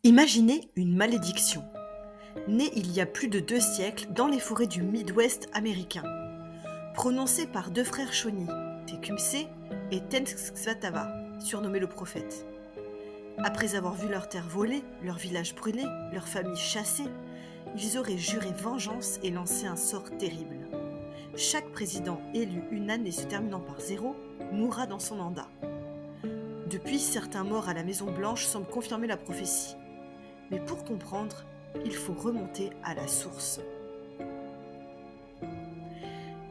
Imaginez une malédiction, née il y a plus de 2 siècles dans les forêts du Midwest américain, prononcée par 2 frères Shawnee, Tecumseh et Tenskwatawa, surnommés le prophète. Après avoir vu leur terre volée, leur village brûlé, leur famille chassée, ils auraient juré vengeance et lancé un sort terrible. Chaque président élu une année se terminant par 0 mourra dans son mandat. Depuis, certains morts à la Maison-Blanche semblent confirmer la prophétie. Mais pour comprendre, il faut remonter à la source.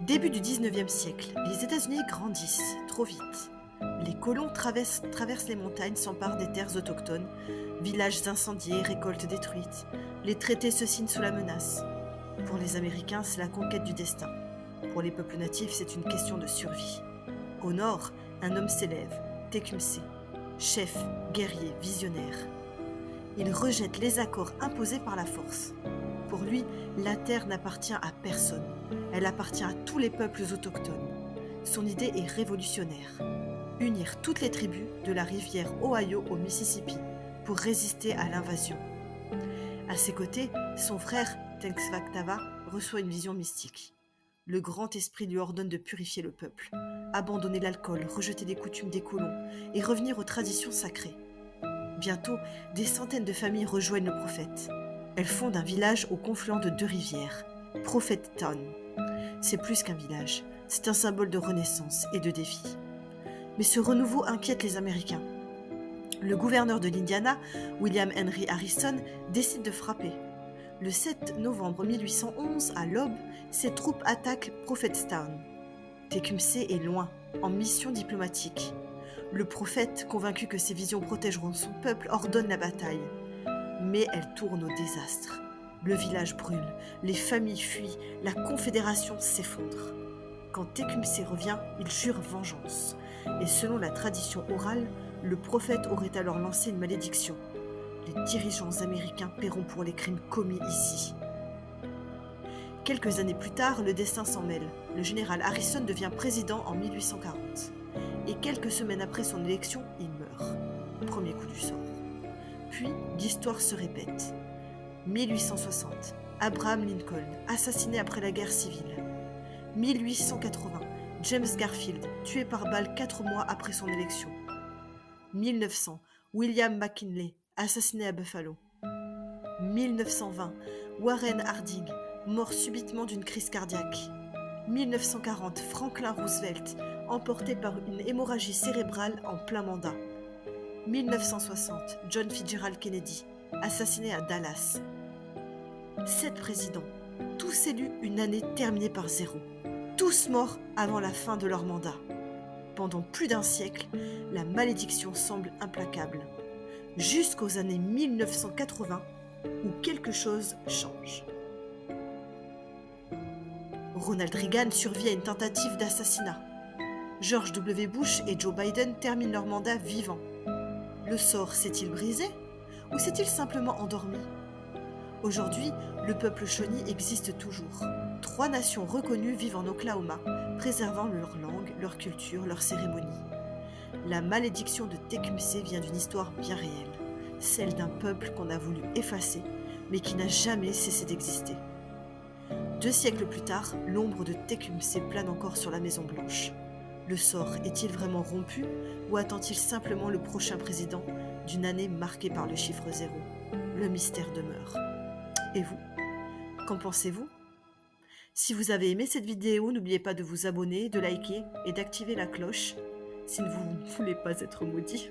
Début du 19e siècle, les États-Unis grandissent trop vite. Les colons traversent les montagnes, s'emparent des terres autochtones, villages incendiés, récoltes détruites. Les traités se signent sous la menace. Pour les Américains, c'est la conquête du destin. Pour les peuples natifs, c'est une question de survie. Au nord, un homme s'élève, Tecumseh, chef, guerrier, visionnaire. Il rejette les accords imposés par la force. Pour lui, la terre n'appartient à personne. Elle appartient à tous les peuples autochtones. Son idée est révolutionnaire. Unir toutes les tribus de la rivière Ohio au Mississippi pour résister à l'invasion. À ses côtés, son frère Tenskwatawa reçoit une vision mystique. Le grand esprit lui ordonne de purifier le peuple, abandonner l'alcool, rejeter les coutumes des colons et revenir aux traditions sacrées. Bientôt, des centaines de familles rejoignent le prophète. Elles fondent un village au confluent de 2 rivières, Prophettown. C'est plus qu'un village, c'est un symbole de renaissance et de défi. Mais ce renouveau inquiète les Américains. Le gouverneur de l'Indiana, William Henry Harrison, décide de frapper. Le 7 novembre 1811, à l'aube, ses troupes attaquent Prophettown. Tecumseh est loin, en mission diplomatique. Le prophète, convaincu que ses visions protégeront son peuple, ordonne la bataille. Mais elle tourne au désastre. Le village brûle, les familles fuient, la confédération s'effondre. Quand Tecumseh revient, il jure vengeance. Et selon la tradition orale, le prophète aurait alors lancé une malédiction. Les dirigeants américains paieront pour les crimes commis ici. Quelques années plus tard, le destin s'en mêle. Le général Harrison devient président en 1840. Et quelques semaines après son élection, il meurt. Premier coup du sort. Puis, l'histoire se répète. 1860, Abraham Lincoln, assassiné après la guerre civile. 1880, James Garfield, tué par balle 4 mois après son élection. 1900, William McKinley, assassiné à Buffalo. 1920, Warren Harding, mort subitement d'une crise cardiaque. 1940, Franklin Roosevelt, emporté par une hémorragie cérébrale en plein mandat. 1960, John Fitzgerald Kennedy, assassiné à Dallas. 7 présidents, tous élus une année terminée par 0. Tous morts avant la fin de leur mandat. Pendant plus d'1 siècle, la malédiction semble implacable. Jusqu'aux années 1980, où quelque chose change. Ronald Reagan survit à une tentative d'assassinat. George W. Bush et Joe Biden terminent leur mandat vivants. Le sort s'est-il brisé ou s'est-il simplement endormi? Aujourd'hui, le peuple Shawnee existe toujours. 3 nations reconnues vivent en Oklahoma, préservant leur langue, leur culture, leurs cérémonies. La malédiction de Tecumseh vient d'une histoire bien réelle, celle d'un peuple qu'on a voulu effacer, mais qui n'a jamais cessé d'exister. 2 siècles plus tard, l'ombre de Tecumseh plane encore sur la Maison-Blanche. Le sort est-il vraiment rompu ou attend-il simplement le prochain président d'une année marquée par le chiffre 0? Le mystère demeure. Et vous, qu'en pensez-vous? Si vous avez aimé cette vidéo, n'oubliez pas de vous abonner, de liker et d'activer la cloche si vous ne voulez pas être maudit.